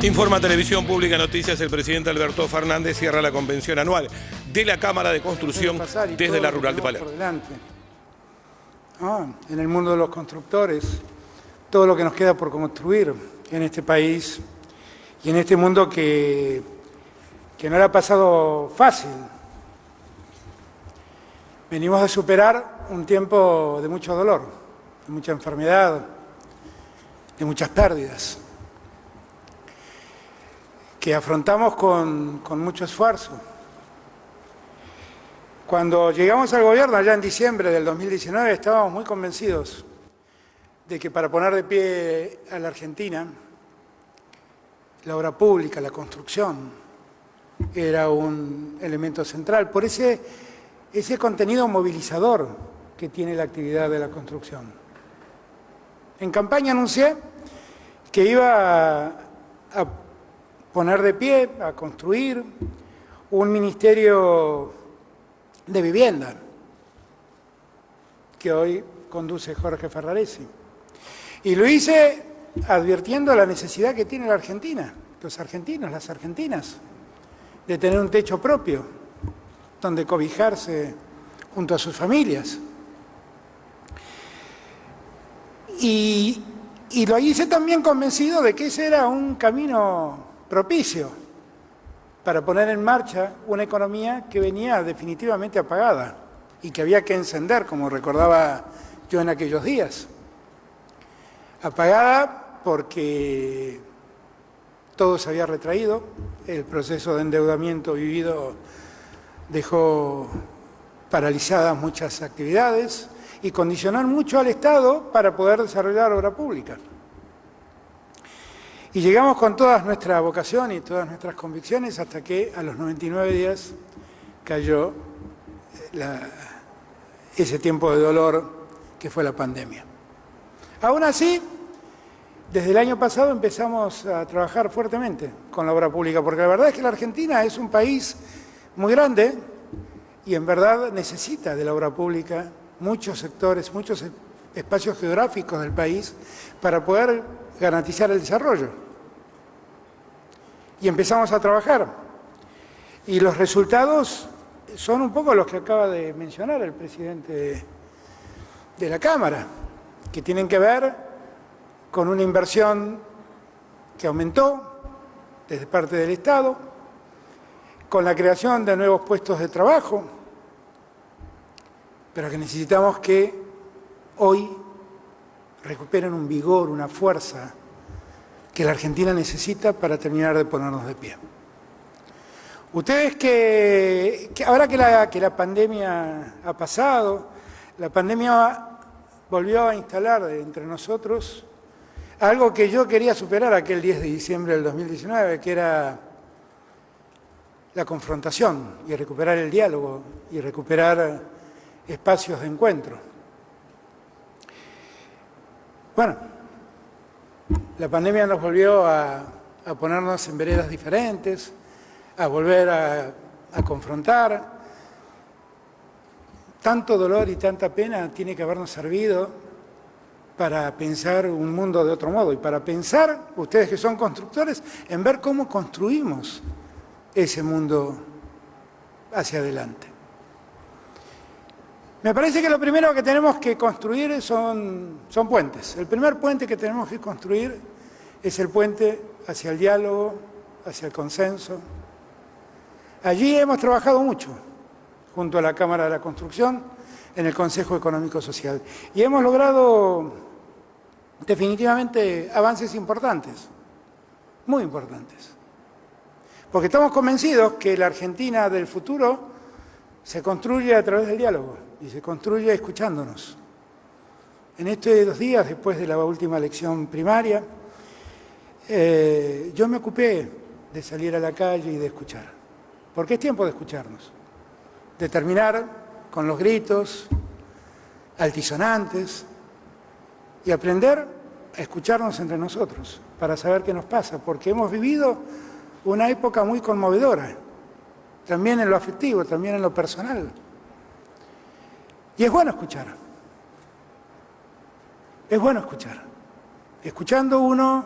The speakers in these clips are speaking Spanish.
Informa Televisión Pública Noticias, el presidente Alberto Fernández cierra la convención anual de la Cámara de Construcción desde la Rural de Palermo. En el mundo de los constructores, todo lo que nos queda por construir en este país y en este mundo que no le ha pasado fácil. Venimos a superar un tiempo de mucho dolor, de mucha enfermedad, de muchas pérdidas, que afrontamos con mucho esfuerzo. Cuando llegamos al gobierno, allá en diciembre del 2019, estábamos muy convencidos de que para poner de pie a la Argentina, la obra pública, la construcción, era un elemento central, por ese contenido movilizador que tiene la actividad de la construcción. En campaña anuncié que iba a poner de pie, a construir un ministerio de vivienda, que hoy conduce Jorge Ferraresi. Y lo hice advirtiendo la necesidad que tiene la Argentina, los argentinos, las argentinas, de tener un techo propio, donde cobijarse junto a sus familias. Y lo hice también convencido de que ese era un camino propicio para poner en marcha una economía que venía definitivamente apagada y que había que encender, como recordaba yo en aquellos días. Apagada porque todo se había retraído, el proceso de endeudamiento vivido dejó paralizadas muchas actividades y condicionó mucho al Estado para poder desarrollar obra pública. Y llegamos con toda nuestra vocación y todas nuestras convicciones hasta que a los 99 días cayó ese tiempo de dolor que fue la pandemia. Aún así, desde el año pasado empezamos a trabajar fuertemente con la obra pública, porque la verdad es que la Argentina es un país muy grande y en verdad necesita de la obra pública muchos sectores, muchos espacios geográficos del país para poder garantizar el desarrollo. Y empezamos a trabajar. Y los resultados son un poco los que acaba de mencionar el presidente de la Cámara, que tienen que ver con una inversión que aumentó desde parte del Estado, con la creación de nuevos puestos de trabajo, pero que necesitamos que hoy recuperen un vigor, una fuerza que la Argentina necesita para terminar de ponernos de pie. Ustedes que ahora que la pandemia ha pasado, la pandemia volvió a instalar entre nosotros algo que yo quería superar aquel 10 de diciembre del 2019, que era la confrontación y recuperar el diálogo y recuperar espacios de encuentro. Bueno, la pandemia nos volvió a ponernos en veredas diferentes, a volver a confrontar. Tanto dolor y tanta pena tiene que habernos servido para pensar un mundo de otro modo y para pensar, ustedes que son constructores, en ver cómo construimos ese mundo hacia adelante. Me parece que lo primero que tenemos que construir son puentes. El primer puente que tenemos que construir es el puente hacia el diálogo, hacia el consenso. Allí hemos trabajado mucho, junto a la Cámara de la Construcción, en el Consejo Económico Social. Y hemos logrado definitivamente avances importantes, muy importantes. Porque estamos convencidos que la Argentina del futuro se construye a través del diálogo y se construye escuchándonos. En estos 2 días, después de la última elección primaria, yo me ocupé de salir a la calle y de escuchar. Porque es tiempo de escucharnos, de terminar con los gritos altisonantes y aprender a escucharnos entre nosotros para saber qué nos pasa, porque hemos vivido una época muy conmovedora, también en lo afectivo, también en lo personal. Y es bueno escuchar. Es bueno escuchar. Escuchando uno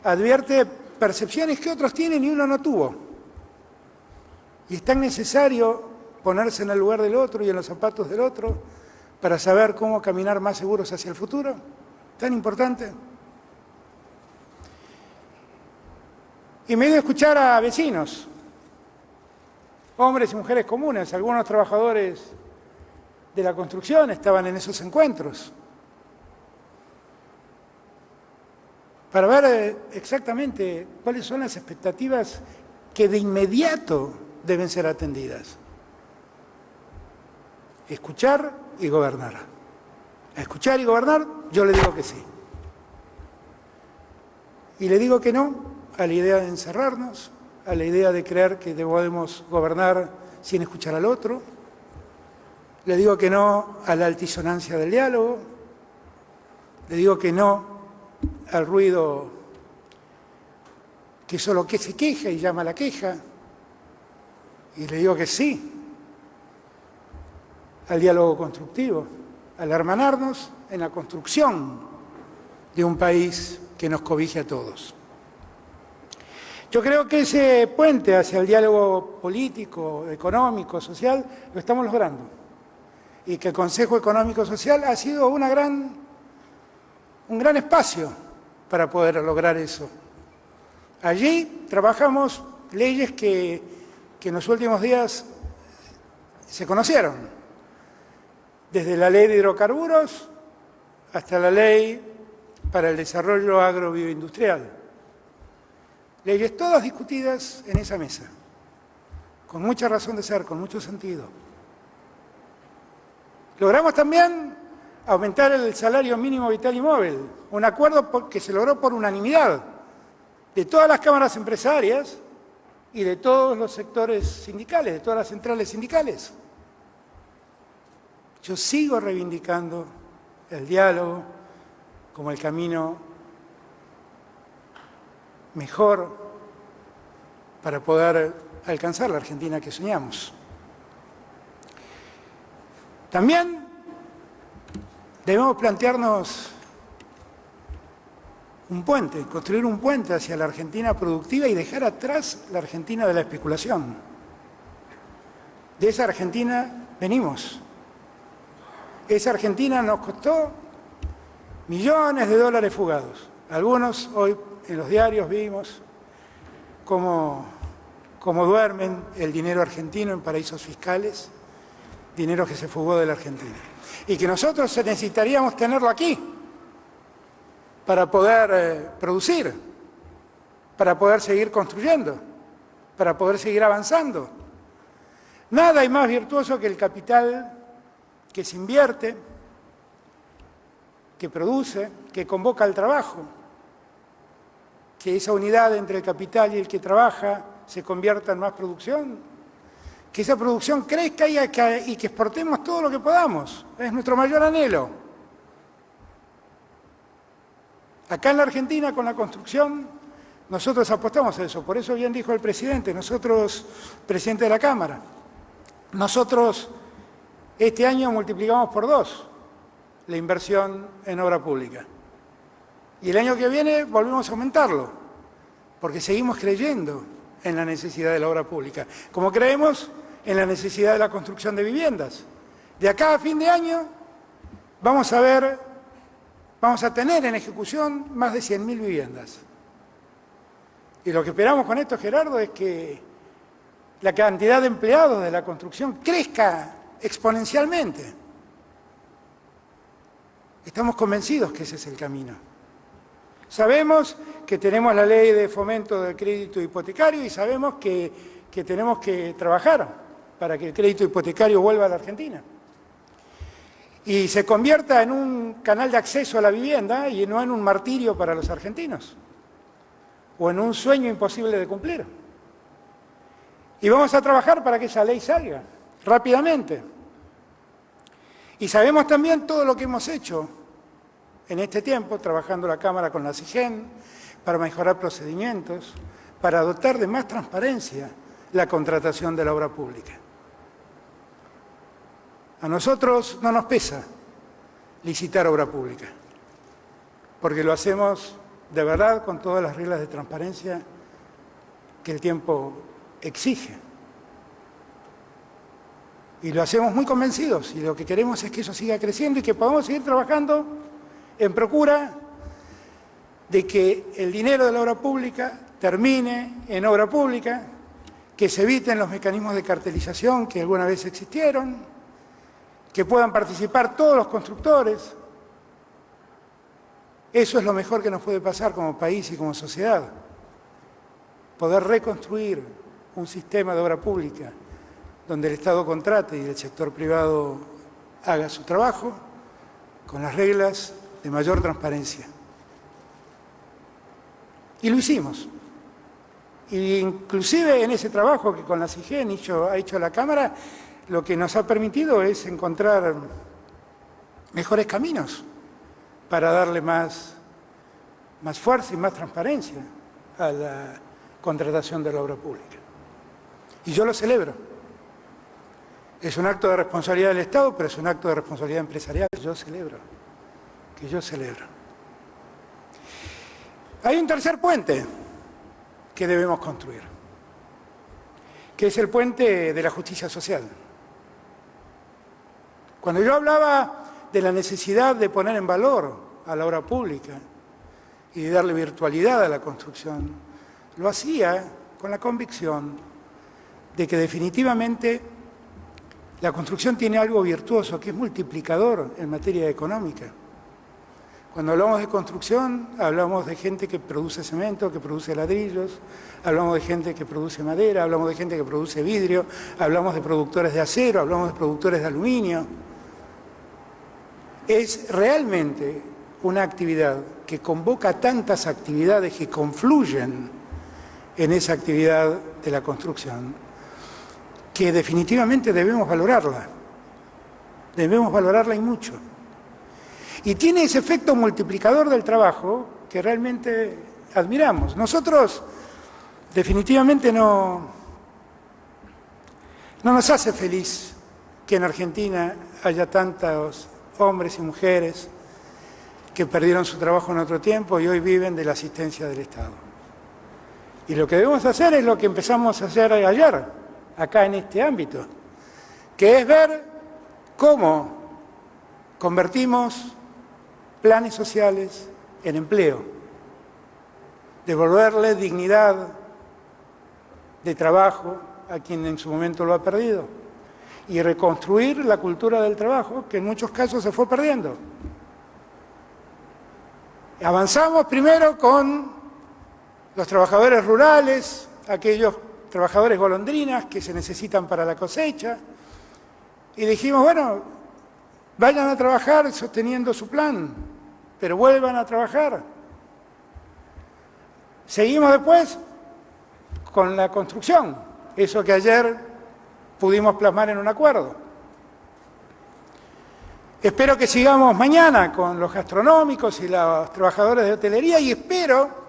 advierte percepciones que otros tienen y uno no tuvo. Y es tan necesario ponerse en el lugar del otro y en los zapatos del otro para saber cómo caminar más seguros hacia el futuro. Tan importante. Y me he ido a escuchar a vecinos, hombres y mujeres comunes, algunos trabajadores de la construcción estaban en esos encuentros, para ver exactamente cuáles son las expectativas que de inmediato deben ser atendidas. Escuchar y gobernar. A escuchar y gobernar, yo le digo que sí. Y le digo que no a la idea de encerrarnos, a la idea de creer que podemos gobernar sin escuchar al otro. Le digo que no a la altisonancia del diálogo. Le digo que no al ruido que solo que se queja y llama a la queja. Y le digo que sí al diálogo constructivo, al hermanarnos en la construcción de un país que nos cobije a todos. Yo creo que ese puente hacia el diálogo político, económico, social, lo estamos logrando. Y que el Consejo Económico Social ha sido un gran espacio para poder lograr eso. Allí trabajamos leyes que en los últimos días se conocieron, desde la ley de hidrocarburos hasta la ley para el desarrollo agrobioindustrial. Leyes todas discutidas en esa mesa, con mucha razón de ser, con mucho sentido. Logramos también aumentar el salario mínimo vital y móvil, un acuerdo que se logró por unanimidad de todas las cámaras empresarias y de todos los sectores sindicales, de todas las centrales sindicales. Yo sigo reivindicando el diálogo como el camino mejor para poder alcanzar la Argentina que soñamos. También debemos plantearnos un puente, construir un puente hacia la Argentina productiva y dejar atrás la Argentina de la especulación. De esa Argentina venimos. Esa Argentina nos costó millones de dólares fugados. Algunos hoy en los diarios vimos cómo duermen el dinero argentino en paraísos fiscales, dinero que se fugó de la Argentina. Y que nosotros necesitaríamos tenerlo aquí para poder producir, para poder seguir construyendo, para poder seguir avanzando. Nada hay más virtuoso que el capital que se invierte, que produce, que convoca al trabajo, que esa unidad entre el capital y el que trabaja se convierta en más producción, que esa producción crezca y que exportemos todo lo que podamos. Es nuestro mayor anhelo. Acá en la Argentina, con la construcción, nosotros apostamos a eso. Por eso bien dijo el presidente, nosotros, presidente de la Cámara, nosotros este año multiplicamos por 2 la inversión en obra pública. Y el año que viene volvemos a aumentarlo, porque seguimos creyendo en la necesidad de la obra pública, como creemos en la necesidad de la construcción de viviendas. De acá a fin de año vamos a tener en ejecución más de 100.000 viviendas. Y lo que esperamos con esto, Gerardo, es que la cantidad de empleados de la construcción crezca exponencialmente. Estamos convencidos que ese es el camino. Sabemos que tenemos la ley de fomento del crédito hipotecario y sabemos que tenemos que trabajar para que el crédito hipotecario vuelva a la Argentina y se convierta en un canal de acceso a la vivienda y no en un martirio para los argentinos o en un sueño imposible de cumplir. Y vamos a trabajar para que esa ley salga rápidamente. Y sabemos también todo lo que hemos hecho en este tiempo, trabajando la Cámara con la CIGEN, para mejorar procedimientos, para dotar de más transparencia la contratación de la obra pública. A nosotros no nos pesa licitar obra pública, porque lo hacemos de verdad, con todas las reglas de transparencia que el tiempo exige. Y lo hacemos muy convencidos, y lo que queremos es que eso siga creciendo y que podamos seguir trabajando en procura de que el dinero de la obra pública termine en obra pública, que se eviten los mecanismos de cartelización que alguna vez existieron, que puedan participar todos los constructores. Eso es lo mejor que nos puede pasar como país y como sociedad. Poder reconstruir un sistema de obra pública donde el Estado contrate y el sector privado haga su trabajo con las reglas de mayor transparencia. Y lo hicimos. Y inclusive en ese trabajo que con la CIGEN ha hecho la Cámara, lo que nos ha permitido es encontrar mejores caminos para darle más fuerza y más transparencia a la contratación de la obra pública. Y yo lo celebro. Es un acto de responsabilidad del Estado, pero es un acto de responsabilidad empresarial que yo celebro. Hay un tercer puente que debemos construir, que es el puente de la justicia social. Cuando yo hablaba de la necesidad de poner en valor a la obra pública y de darle virtualidad a la construcción, lo hacía con la convicción de que definitivamente la construcción tiene algo virtuoso, que es multiplicador en materia económica. Cuando hablamos de construcción, hablamos de gente que produce cemento, que produce ladrillos, hablamos de gente que produce madera, hablamos de gente que produce vidrio, hablamos de productores de acero, hablamos de productores de aluminio. Es realmente una actividad que convoca tantas actividades que confluyen en esa actividad de la construcción, que definitivamente debemos valorarla y mucho. Y tiene ese efecto multiplicador del trabajo que realmente admiramos. Nosotros definitivamente no nos hace feliz que en Argentina haya tantos hombres y mujeres que perdieron su trabajo en otro tiempo y hoy viven de la asistencia del Estado. Y lo que debemos hacer es lo que empezamos a hacer ayer, acá en este ámbito, que es ver cómo convertimos planes sociales en empleo, devolverle dignidad de trabajo a quien en su momento lo ha perdido y reconstruir la cultura del trabajo que en muchos casos se fue perdiendo. Avanzamos primero con los trabajadores rurales, aquellos trabajadores golondrinas que se necesitan para la cosecha, y dijimos, bueno, vayan a trabajar sosteniendo su plan, pero vuelvan a trabajar. Seguimos después con la construcción, eso que ayer pudimos plasmar en un acuerdo. Espero que sigamos mañana con los gastronómicos y los trabajadores de hotelería y espero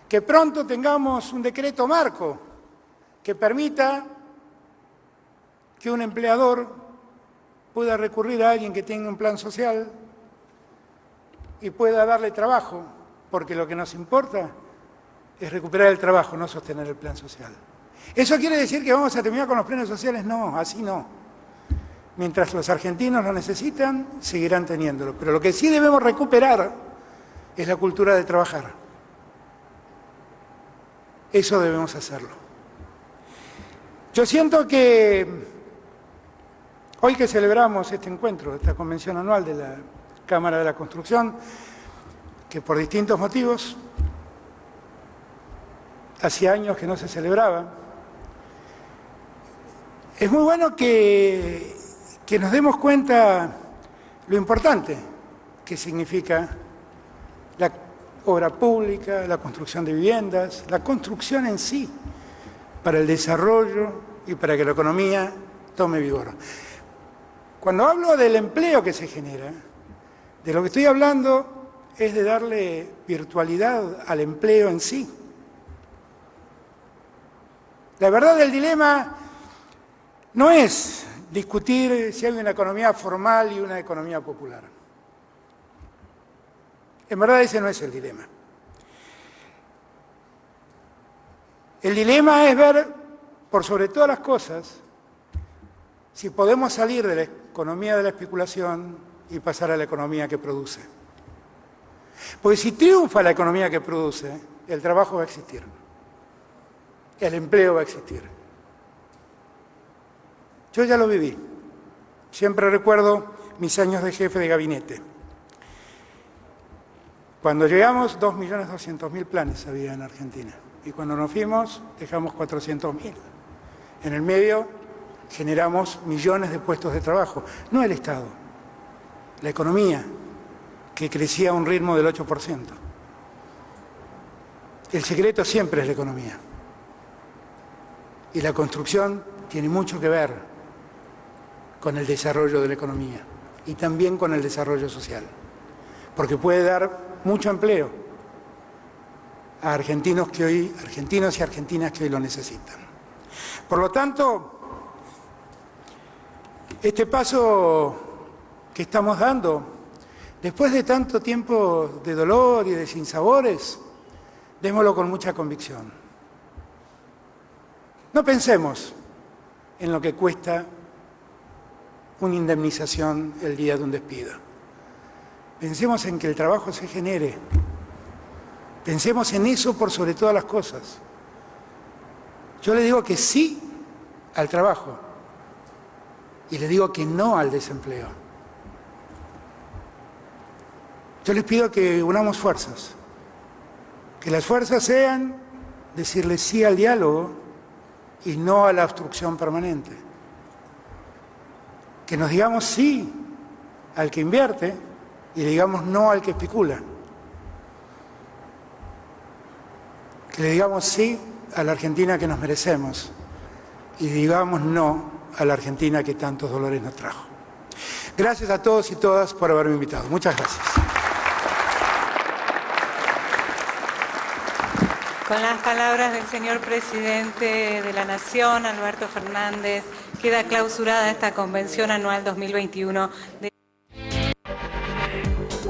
que pronto tengamos un decreto marco que permita que un empleador pueda recurrir a alguien que tenga un plan social y pueda darle trabajo, porque lo que nos importa es recuperar el trabajo, no sostener el plan social. ¿Eso quiere decir que vamos a terminar con los planes sociales? No, así no. Mientras los argentinos lo necesitan, seguirán teniéndolo. Pero lo que sí debemos recuperar es la cultura de trabajar. Eso debemos hacerlo. Yo siento que hoy que celebramos este encuentro, esta convención anual de la Cámara de la Construcción, que por distintos motivos hacía años que no se celebraba, es muy bueno que nos demos cuenta lo importante que significa la obra pública, la construcción de viviendas, la construcción en sí, para el desarrollo y para que la economía tome vigor. Cuando hablo del empleo que se genera, de lo que estoy hablando es de darle virtualidad al empleo en sí. La verdad del dilema no es discutir si hay una economía formal y una economía popular. En verdad ese no es el dilema. El dilema es ver, por sobre todas las cosas, si podemos salir de la economía de la especulación y pasar a la economía que produce. Porque si triunfa la economía que produce, el trabajo va a existir, el empleo va a existir. Yo ya lo viví. Siempre recuerdo mis años de jefe de gabinete. Cuando llegamos, 2.200.000 planes había en Argentina. Y cuando nos fuimos, dejamos 400.000. En el medio, generamos millones de puestos de trabajo. No el Estado, la economía, que crecía a un ritmo del 8%. El secreto siempre es la economía. Y la construcción tiene mucho que ver con el desarrollo de la economía y también con el desarrollo social, porque puede dar mucho empleo a argentinos y argentinas que hoy lo necesitan. Por lo tanto, este paso que estamos dando, después de tanto tiempo de dolor y de sinsabores, démoslo con mucha convicción. No pensemos en lo que cuesta una indemnización el día de un despido. Pensemos en que el trabajo se genere. Pensemos en eso por sobre todas las cosas. Yo le digo que sí al trabajo y le digo que no al desempleo. Yo les pido que unamos fuerzas, que las fuerzas sean decirle sí al diálogo y no a la obstrucción permanente. Que nos digamos sí al que invierte y le digamos no al que especula. Que le digamos sí a la Argentina que nos merecemos y digamos no a la Argentina que tantos dolores nos trajo. Gracias a todos y todas por haberme invitado. Muchas gracias. Con las palabras del señor presidente de la Nación, Alberto Fernández, queda clausurada esta convención anual 2021 de